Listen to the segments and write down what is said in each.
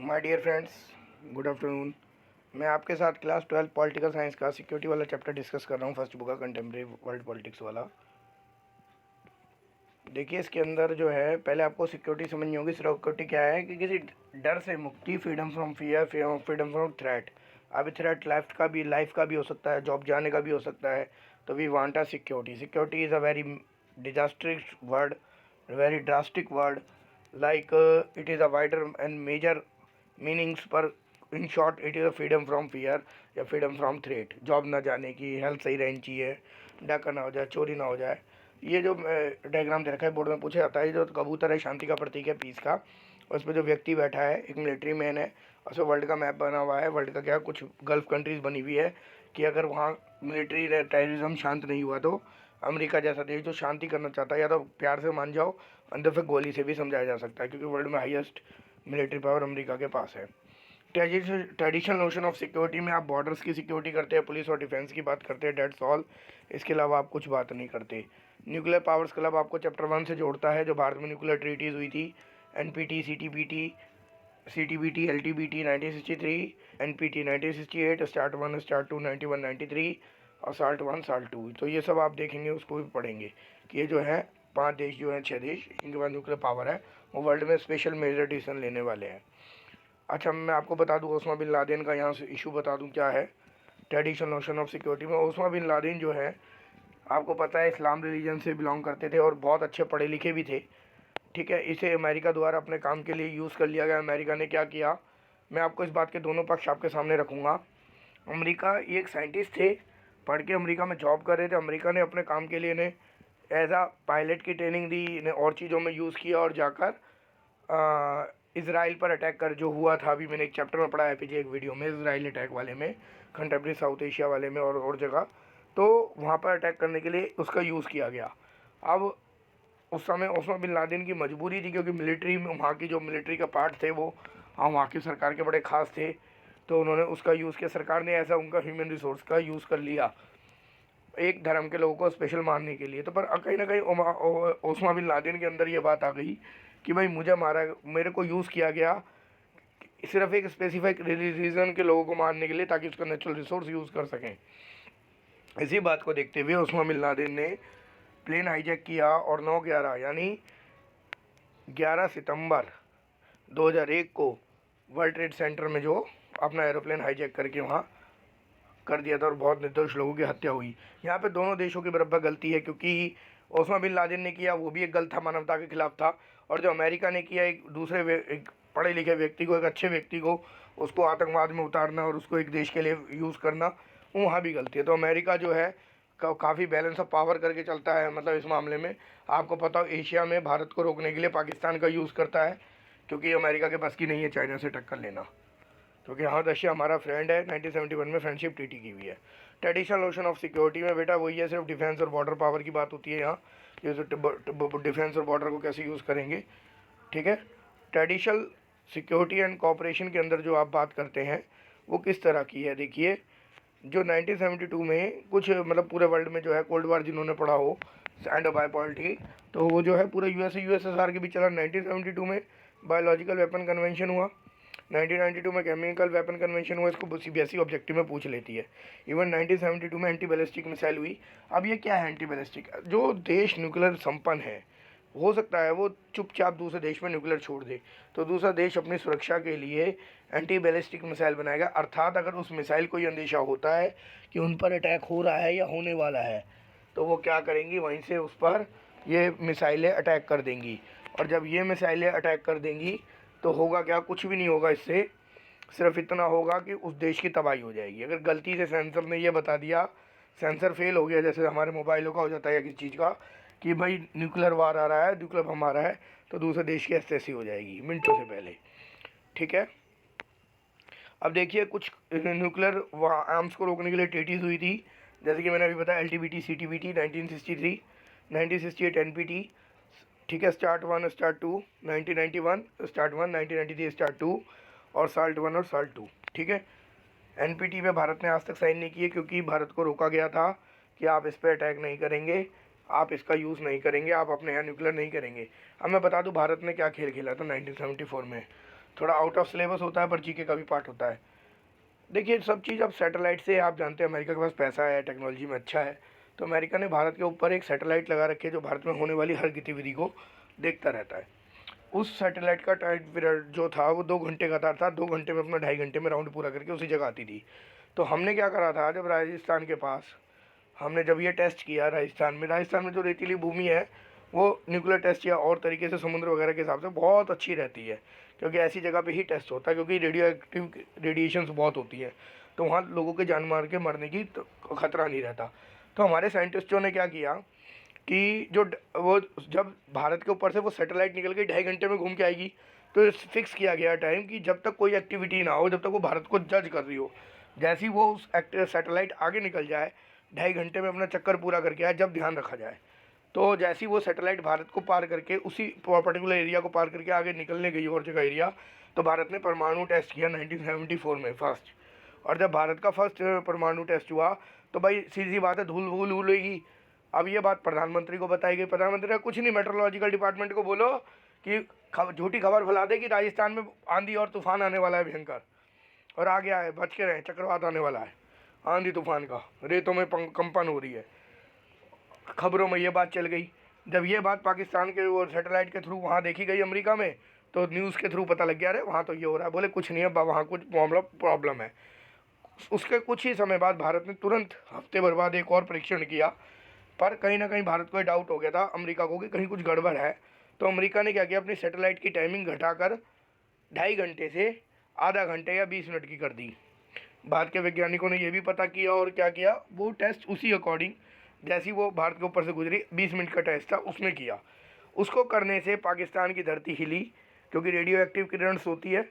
My dear friends, good afternoon. मैं आपके साथ क्लास 12 पॉलिटिकल साइंस का सिक्योरिटी वाला चैप्टर डिस्कस कर रहा हूँ, फर्स्ट बुक का कंटेम्प्रेरी वर्ल्ड पॉलिटिक्स वाला। देखिए, इसके अंदर जो है पहले आपको सिक्योरिटी समझनी होगी। सिक्योरिटी क्या है कि किसी डर से मुक्ति, freedom from fear, freedom from threat. अभी थ्रेट लाइफ का भी हो सकता है, जॉब जाने का भी हो सकता है। तो we want a security. Security is a very disastrous word, very drastic word, like it is a wider and major meanings, पर in short it is a freedom from fear या फ्रीडम फ्रॉम थ्रेट। जॉब ना जाने की, health सही रहनी चाहिए, डाका ना हो जाए, चोरी ना हो जाए। ये जो डायग्राम दे रखा है बोर्ड में पूछा जाता है, जो कबूतर है शांति का प्रतीक है, पीस का। उस पर जो व्यक्ति बैठा है एक मिलिट्री मैन है। उसमें वर्ल्ड का मैप बना हुआ है। वर्ल्ड का क्या, कुछ गल्फ कंट्रीज़ बनी हुई है कि अगर वहाँ मिलिट्री टेररिज्म शांत नहीं हुआ तो अमेरिका जैसा देश जो शांति करना चाहता है, या तो प्यार से मान जाओ, अंदर से गोली से भी समझाया जा सकता है, क्योंकि वर्ल्ड में हाईएस्ट मिलिट्री पावर अमेरिका के पास है। ट्रेडिशनल नोशन ऑफ सिक्योरिटी में आप बॉर्डर्स की सिक्योरिटी करते हैं, पुलिस और डिफेंस की बात करते हैं, डेट्स ऑल। इसके अलावा आप कुछ बात नहीं करते। न्यूक्लियर पावर्स क्लब आपको चैप्टर 1 से जोड़ता है, जो भारत में न्यूक्लियर ट्रीटीज़ हुई थी। NPT, CTBT, LTBT 1963, NPT 1968, START 1, START 2 91 93, और साल्ट 1, साल्ट 2। तो ये सब आप देखेंगे, उसको भी पढ़ेंगे कि ये जो है 5 देश जो हैं, 6 देश, इनके पास न्यूक्लियर पावर है, वो वर्ल्ड में स्पेशल मेजर डिसीजन लेने वाले हैं। अच्छा, मैं आपको बता दूं ओसामा बिन लादेन का यहाँ से इशू बता दूं क्या है ट्रेडिशनल नोशन ऑफ सिक्योरिटी में। ओसामा बिन लादेन जो है, आपको पता है, इस्लाम रिलीजन से बिलोंग करते थे और बहुत अच्छे पढ़े लिखे भी थे। ठीक है, इसे अमेरिका द्वारा अपने काम के लिए यूज़ कर लिया गया। अमेरिका ने क्या किया, मैं आपको इस बात के दोनों पक्ष आपके सामने रखूँगा। अमेरिका, ये एक साइंटिस्ट थे, पढ़ के अमेरिका में जॉब कर रहे थे। अमेरिका ने अपने काम के लिए इन्हें एज आ पायलट की ट्रेनिंग दी, इन्हें और चीज़ों में यूज़ किया, और जाकर इसराइल पर अटैक कर जो हुआ था, अभी मैंने एक चैप्टर में पढ़ा है पीछे एक वीडियो में, इसराइल अटैक वाले में, कंटेम्प्रेरी साउथ एशिया वाले में और जगह, तो वहाँ पर अटैक करने के लिए उसका यूज़ किया गया। अब उस समय ओसामा बिन लादेन की मजबूरी थी, क्योंकि मिलिट्री में वहाँ की जो मिलिट्री का पार्ट थे वो वहाँ की सरकार के बड़े ख़ास थे, तो उन्होंने उसका यूज़ किया। सरकार ने ऐसा उनका ह्यूमन रिसोर्स का यूज़ कर लिया एक धर्म के लोगों को स्पेशल मानने के लिए। तो पर कहीं ना कहीं ओसामा बिन लादेन के अंदर ये बात आ गई कि भाई मुझे मारा, मेरे को यूज़ किया गया सिर्फ एक स्पेसिफिक रिलीजन के लोगों को मारने के लिए, ताकि उसका नेचुरल रिसोर्स यूज़ कर सकें। इसी बात को देखते हुए ओसामा बिन लादेन ने प्लेन हाईजैक किया और 9/11 यानी 11 सितंबर 2001 को वर्ल्ड ट्रेड सेंटर में जो अपना एरोप्लेन हाईजैक करके वहाँ कर दिया था, और बहुत निर्दोष लोगों की हत्या हुई। यहाँ पे दोनों देशों की बराबर गलती है, क्योंकि ओसामा बिन लादेन ने किया वो भी एक गलत था, मानवता के खिलाफ था, और जो अमेरिका ने किया एक दूसरे एक पढ़े लिखे व्यक्ति को, एक अच्छे व्यक्ति को, उसको आतंकवाद में उतारना और उसको एक देश के लिए यूज़ करना, वो वहाँ भी गलती है। तो अमेरिका जो है काफ़ी बैलेंस ऑफ पावर करके चलता है। मतलब इस मामले में आपको पता हो, एशिया में भारत को रोकने के लिए पाकिस्तान का यूज़ करता है, क्योंकि अमेरिका के बस की नहीं है चाइना से टक्कर लेना, क्योंकि हाँ, रशिया हमारा फ्रेंड है। 1971 में फ्रेंडशिप ट्रीटी की हुई है। ट्रेडिशनल नोशन ऑफ सिक्योरिटी में बेटा वही है, सिर्फ डिफेंस और बॉर्डर पावर की बात होती है यहाँ, जैसे डिफेंस और बॉर्डर को कैसे यूज़ करेंगे। ठीक है, ट्रेडिशनल सिक्योरिटी एंड कोऑपरेशन के अंदर जो आप बात करते हैं वो किस तरह की है। देखिए, जो 1972 में कुछ, मतलब पूरे वर्ल्ड में जो है कोल्ड वार जिन्होंने पढ़ा हो, एंड बाय पॉलिटी, तो वो जो है पूरे यूएसएसआर के बीच चला। 1972 में बायोलॉजिकल वेपन कन्वेंशन हुआ, 1992 में केमिकल वेपन कन्वेंशन हुआ, इसको सीबीएसई ऑब्जेक्टिव में पूछ लेती है। इवन 1972 में एंटी बैलिस्टिक मिसाइल हुई। अब ये क्या है एंटी बैलिस्टिक? जो देश न्यूक्लियर संपन्न है, हो सकता है वो चुपचाप दूसरे देश में न्यूक्लियर छोड़ दे, तो दूसरा देश अपनी सुरक्षा के लिए एंटी बैलिस्टिक मिसाइल बनाएगा। अर्थात अगर उस मिसाइल को ये अंदेशा होता है कि उन पर अटैक हो रहा है या होने वाला है, तो वो क्या करेंगी, वहीं से उस पर ये मिसाइलें अटैक कर देंगी। और जब ये मिसाइलें अटैक कर देंगी तो होगा क्या, कुछ भी नहीं होगा इससे, सिर्फ इतना होगा कि उस देश की तबाही हो जाएगी। अगर गलती से सेंसर ने ये बता दिया, सेंसर फेल हो गया, जैसे हमारे मोबाइलों का हो जाता है या किसी चीज़ का, कि भाई न्यूक्लियर वार आ रहा है, न्यूक्लियर बम आ रहा है, तो दूसरे देश की ऐसी हो जाएगी मिनटों से पहले। ठीक है, अब देखिए, कुछ न्यूक्लियर आर्म्स को रोकने के लिए ट्रीटीज़ हुई थी, जैसे कि मैंने अभी बताया, एलटीबीटी, सीटीबीटी 1963, 1968 एनपीटी। ठीक है, स्टार्ट 1, स्टार्ट 2 1991, स्टार्ट 1 1993, स्टार्ट 2, और साल्ट 1 और साल्ट 2। ठीक है, एनपीटी पे भारत ने आज तक साइन नहीं किए, क्योंकि भारत को रोका गया था कि आप इस पर अटैक नहीं करेंगे, आप इसका यूज़ नहीं करेंगे, आप अपने यहाँ न्यूक्लियर नहीं करेंगे। अब मैं बता दूं भारत ने क्या खेल खेला था 1974 में। थोड़ा आउट ऑफ सिलेबस होता है पर जीके का भी पार्ट होता है। देखिए सब चीज़ अब सैटेलाइट से, आप जानते हैं अमेरिका के पास पैसा है, टेक्नोलॉजी में अच्छा है, तो अमेरिका ने भारत के ऊपर एक सैटेलाइट लगा रखी है जो भारत में होने वाली हर गतिविधि को देखता रहता है। उस सैटेलाइट का टाइम पीरियड जो था वो 2 घंटे का था, 2 घंटे में अपना 2.5 घंटे में राउंड पूरा करके उसी जगह आती थी। तो हमने क्या करा था, जब राजस्थान के पास हमने जब ये टेस्ट किया राजस्थान में जो रेतीली भूमि है वो न्यूक्लियर टेस्ट या और तरीके से समुद्र वगैरह के हिसाब से बहुत अच्छी रहती है, क्योंकि ऐसी जगह पे ही टेस्ट होता है, क्योंकि रेडियो एक्टिव रेडिएशंस बहुत होती है, तो वहाँ लोगों के जान मार के मरने की तो खतरा नहीं रहता। तो हमारे साइंटिस्टों ने क्या किया कि वो जब भारत के ऊपर से वो सैटेलाइट निकल के 2.5 घंटे में घूम के आएगी, तो फिक्स किया गया टाइम कि जब तक कोई एक्टिविटी ना हो, जब तक वो भारत को जज कर रही हो, जैसे ही वो उस सैटेलाइट आगे निकल जाए 2.5 घंटे में अपना चक्कर पूरा करके आए, जब ध्यान रखा जाए, तो जैसे ही वो सैटेलाइट भारत को पार करके उसी पर्टिकुलर एरिया को पार करके आगे निकलने गई और जगह एरिया, तो भारत ने परमाणु टेस्ट किया 1974 में फर्स्ट। और जब भारत का फर्स्ट परमाणु टेस्ट हुआ तो भाई सीधी बात है, धूल भूल उड़ेगी। अब ये बात प्रधानमंत्री को बताई गई, प्रधानमंत्री ने कुछ नहीं, मेट्रोलॉजिकल डिपार्टमेंट को बोलो कि झूठी खबर फैला दे कि राजस्थान में आंधी और तूफान आने वाला है भयंकर, और आ गया है, बच के रहें, चक्रवात आने वाला है, आंधी तूफान का, रेतों में कंपन हो रही है। खबरों में ये बात चल गई। जब ये बात पाकिस्तान के वो सैटेलाइट के थ्रू वहाँ देखी गई अमेरिका में, तो न्यूज़ के थ्रू पता लग गया, अरे वहाँ तो ये हो रहा है, बोले कुछ नहीं है, वहाँ कुछ प्रॉब्लम है। उसके कुछ ही समय बाद भारत ने तुरंत हफ्ते भर बाद एक और परीक्षण किया, पर कहीं ना कहीं भारत को ये डाउट हो गया था अमेरिका को कि कहीं कुछ गड़बड़ है। तो अमेरिका ने क्या किया, अपनी सैटेलाइट की टाइमिंग घटाकर 2.5 घंटे से आधा घंटे या 20 मिनट की कर दी। भारत के वैज्ञानिकों ने यह भी पता किया और क्या किया, वो टेस्ट उसी अकॉर्डिंग जैसी वो भारत के ऊपर से गुजरी 20 मिनट का टेस्ट था उसमें किया। उसको करने से पाकिस्तान की धरती हिली, क्योंकि रेडियो एक्टिव किरण होती है,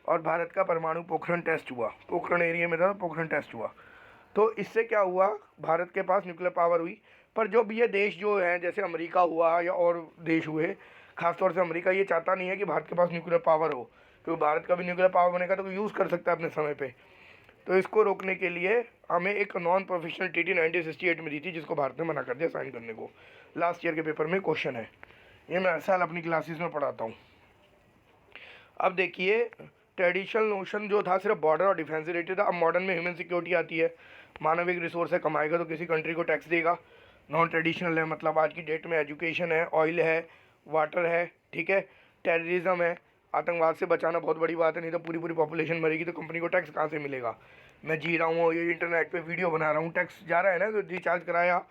और भारत का परमाणु पोखरण टेस्ट हुआ, पोखरण एरिया में था, पोखरण टेस्ट हुआ। तो इससे क्या हुआ, भारत के पास न्यूक्लियर पावर हुई। पर जो भी ये देश जो हैं, जैसे अमेरिका हुआ या और देश हुए, खासतौर से अमेरिका ये चाहता नहीं है कि भारत के पास न्यूक्लियर पावर हो, क्योंकि भारत का भी न्यूक्लियर पावर बनेगा तो यूज़ कर सकता है अपने समय पे। तो इसको रोकने के लिए हमें एक नॉन प्रोफेशनल टीटी 1968 में दी थी, जिसको भारत ने मना कर दिया साइन करने को। लास्ट ईयर के पेपर में क्वेश्चन है, ये मैं हर साल अपनी क्लासेस में पढ़ाता हूँ। अब देखिए, ट्रेडिशनल नोशन जो था सिर्फ बॉर्डर और डिफेंस रिलेटेड था, अब मॉडर्न में ह्यूमन सिक्योरिटी आती है। मानव एक रिसोर्स है, कमाएगा तो किसी कंट्री को टैक्स देगा। नॉन ट्रेडिशनल है, मतलब आज की डेट में एजुकेशन है, ऑयल है, वाटर है, ठीक है, टेररिज्म है, आतंकवाद से बचाना बहुत बड़ी बात है, नहीं तो पूरी पूरी पॉपुलेशन मरेगी तो कंपनी को टैक्स कहाँ से मिलेगा। मैं जी रहा हूँ, ये इंटरनेट पे वीडियो बना रहा हूँ, टैक्स जा रहा है ना, तो रिचार्ज कराया,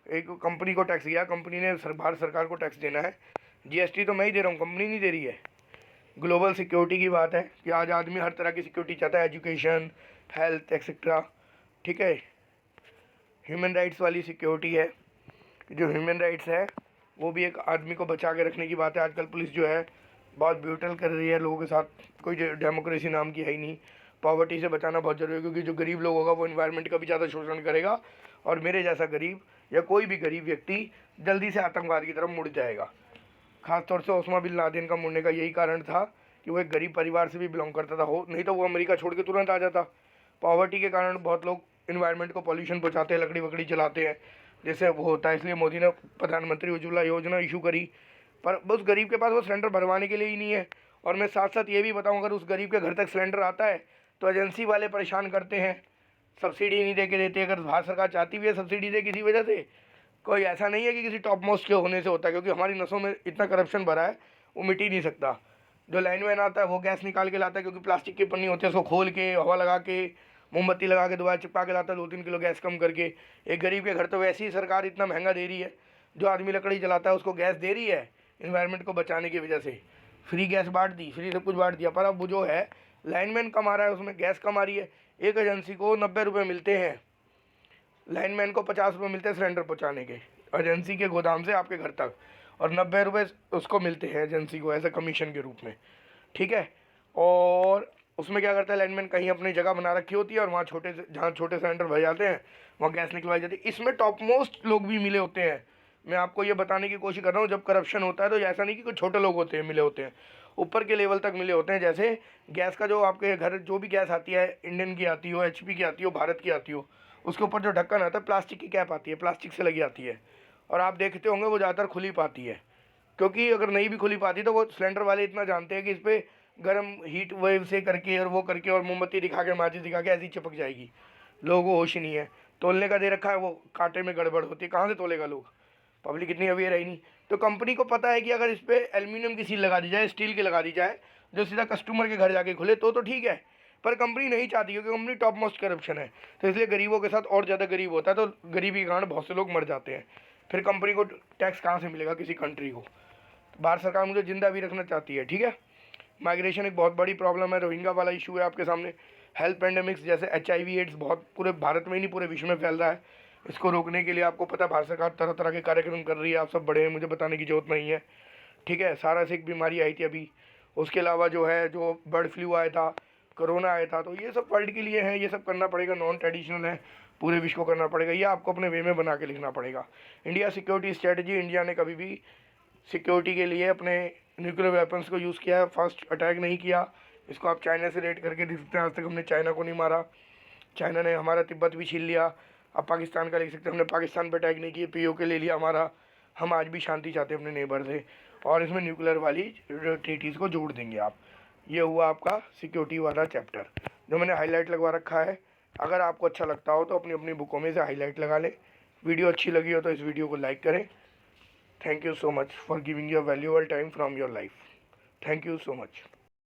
एक कंपनी को टैक्स दिया, कंपनी ने भारत सरकार को टैक्स देना है। जीएसटी तो मैं ही दे रहा हूँ, कंपनी नहीं दे रही है। ग्लोबल सिक्योरिटी की बात है कि आज आदमी हर तरह की सिक्योरिटी चाहता है, एजुकेशन, हेल्थ एक्सेट्रा, ठीक है। ह्यूमन राइट्स वाली सिक्योरिटी है, जो ह्यूमन राइट्स है वो भी एक आदमी को बचा के रखने की बात है। आजकल पुलिस जो है बहुत ब्रूटल कर रही है लोगों के साथ, कोई डेमोक्रेसी नाम की है ही नहीं। पॉवर्टी से बचाना बहुत ज़रूरी है, क्योंकि जो गरीब लोग होगा वो इन्वायरमेंट का भी ज़्यादा शोषण करेगा, और मेरे जैसा गरीब या कोई भी गरीब व्यक्ति जल्दी से आतंकवाद की तरफ मुड़ जाएगा। खासतौर से ओसामा बिन लादेन का मुड़ने का यही कारण था कि वो एक गरीब परिवार से भी बिलोंग करता था, हो नहीं तो वो अमेरिका छोड़ के तुरंत आ जाता। पॉवर्टी के कारण बहुत लोग इन्वायरमेंट को पॉल्यूशन पहुँचाते हैं, लकड़ी वकड़ी जलाते हैं, जैसे वो होता है। इसलिए मोदी ने प्रधानमंत्री उज्ज्वला योजना इशू करी, पर उस गरीब के पास वो सिलेंडर भरवाने के लिए ही नहीं है। और मैं साथ साथ ये भी बताऊँ, अगर उस गरीब के घर तक सिलेंडर आता है तो एजेंसी वाले परेशान करते हैं, सब्सिडी नहीं दे के देते। अगर भारत सरकार चाहती भी है सब्सिडी दे किसी वजह से, कोई ऐसा नहीं है कि किसी टॉप मोस्ट के होने से होता है, क्योंकि हमारी नसों में इतना करप्शन भरा है वो मिट ही नहीं सकता। जो लाइनमैन आता है वो गैस निकाल के लाता है, क्योंकि प्लास्टिक की पन्नी होती है, उसको खोल के हवा लगा के मोमबत्ती लगा के दोबारा चिपका के लाता है, 2-3 किलो गैस कम करके। एक गरीब के घर तो वैसे ही सरकार इतना महंगा दे रही है, जो आदमी लकड़ी जलाता है उसको गैस दे रही है इन्वायरमेंट को बचाने की वजह से, फ्री गैस बांट दी, फ्री सब कुछ बांट दिया। पर अब वो जो है लाइनमैन कम आ रहा है, उसमें गैस कम आ रही है। एक एजेंसी को 90 रुपये मिलते हैं, लाइनमैन को 50 रुपये मिलते हैं सिलेंडर पहुँचाने के, एजेंसी के गोदाम से आपके घर तक, और 90 रुपये उसको मिलते हैं एजेंसी को एज ए कमीशन के रूप में, ठीक है। और उसमें क्या करता है लाइनमैन, कहीं अपनी जगह बना रखी होती है और वहाँ जहाँ छोटे सिलेंडर भर जाते हैं वहाँ गैस निकलवाई जाती है। इसमें टॉप मोस्ट लोग भी मिले होते हैं। मैं आपको ये बताने की कोशिश कर रहा हूँ, जब करप्शन होता है तो ऐसा नहीं कि कुछ छोटे लोग होते हैं मिले होते हैं, ऊपर के लेवल तक मिले होते हैं। जैसे गैस का जो आपके घर जो भी गैस आती है, इंडियन की आती हो, HP की आती हो, भारत की आती हो, उसके ऊपर जो ढक्कन आता है प्लास्टिक की कैप आती है, प्लास्टिक से लगी आती है, और आप देखते होंगे वो ज़्यादातर खुली पाती है, क्योंकि अगर नहीं भी खुली पाती तो वो सिलेंडर वाले इतना जानते हैं कि इस पर गर्म हीट वेव से करके और वो करके और मोमबत्ती दिखा के माचिस दिखा के ऐसी चिपक जाएगी। लोगों को होश ही नहीं है, तोलने का दे रखा है, वो कांटे में गड़बड़ होती है, कहाँ से तोलेगा लोग, पब्लिक इतनी अवेयर है ही नहीं। तो कंपनी को पता है कि अगर इस पर एल्यूमिनियम की सील लगा दी जाए, स्टील की लगा दी जाए, जो सीधा कस्टमर के घर जाके खुले तो ठीक है, पर कंपनी नहीं चाहती क्योंकि कंपनी टॉप मोस्ट करप्शन है। तो इसलिए गरीबों के साथ और ज़्यादा गरीब होता है, तो गरीबी के कारण बहुत से लोग मर जाते हैं। फिर कंपनी को टैक्स कहाँ से मिलेगा किसी कंट्री को। भारत सरकार मुझे जिंदा भी रखना चाहती है, ठीक है। माइग्रेशन एक बहुत बड़ी प्रॉब्लम है, रोहिंगा वाला इशू है आपके सामने। हेल्थ पेंडेमिक्स जैसे HIV एड्स बहुत पूरे भारत में ही नहीं पूरे विश्व में फैल रहा है। इसको रोकने के लिए आपको पता है भारत सरकार तरह तरह के कार्यक्रम कर रही है, आप सब बड़े हैं, मुझे बताने की जरूरत नहीं है, ठीक है। सारा से एक बीमारी आई थी अभी, उसके अलावा जो है जो बर्ड फ्लू आया था, कोरोना आया था, तो ये सब वर्ल्ड के लिए है, ये सब करना पड़ेगा, नॉन ट्रेडिशनल है, पूरे विश्व को करना पड़ेगा, ये आपको अपने वे में बना के लिखना पड़ेगा। इंडिया सिक्योरिटी स्ट्रेटजी, इंडिया ने कभी भी सिक्योरिटी के लिए अपने न्यूक्लियर वेपन्स को यूज़ किया है, फर्स्ट अटैक नहीं किया। इसको आप चाइना से रेट करके देख सकते हैं, आज तक हमने चाइना को नहीं मारा, चाइना ने हमारा तिब्बत भी छीन लिया। अब पाकिस्तान का लिख सकते हैं, हमने पाकिस्तान पर अटैक नहीं किया, POK ले लिया हमारा। हम आज भी शांति चाहते हैं अपने नेबर से, और इसमें न्यूक्लियर वाली ट्रीटीज़ को जोड़ देंगे आप। ये हुआ आपका सिक्योरिटी वाला चैप्टर जो मैंने हाईलाइट लगवा रखा है। अगर आपको अच्छा लगता हो तो अपनी अपनी बुकों में से हाईलाइट लगा लें। वीडियो अच्छी लगी हो तो इस वीडियो को लाइक करें। Thank you so much for giving your valuable time from your life. Thank you so much.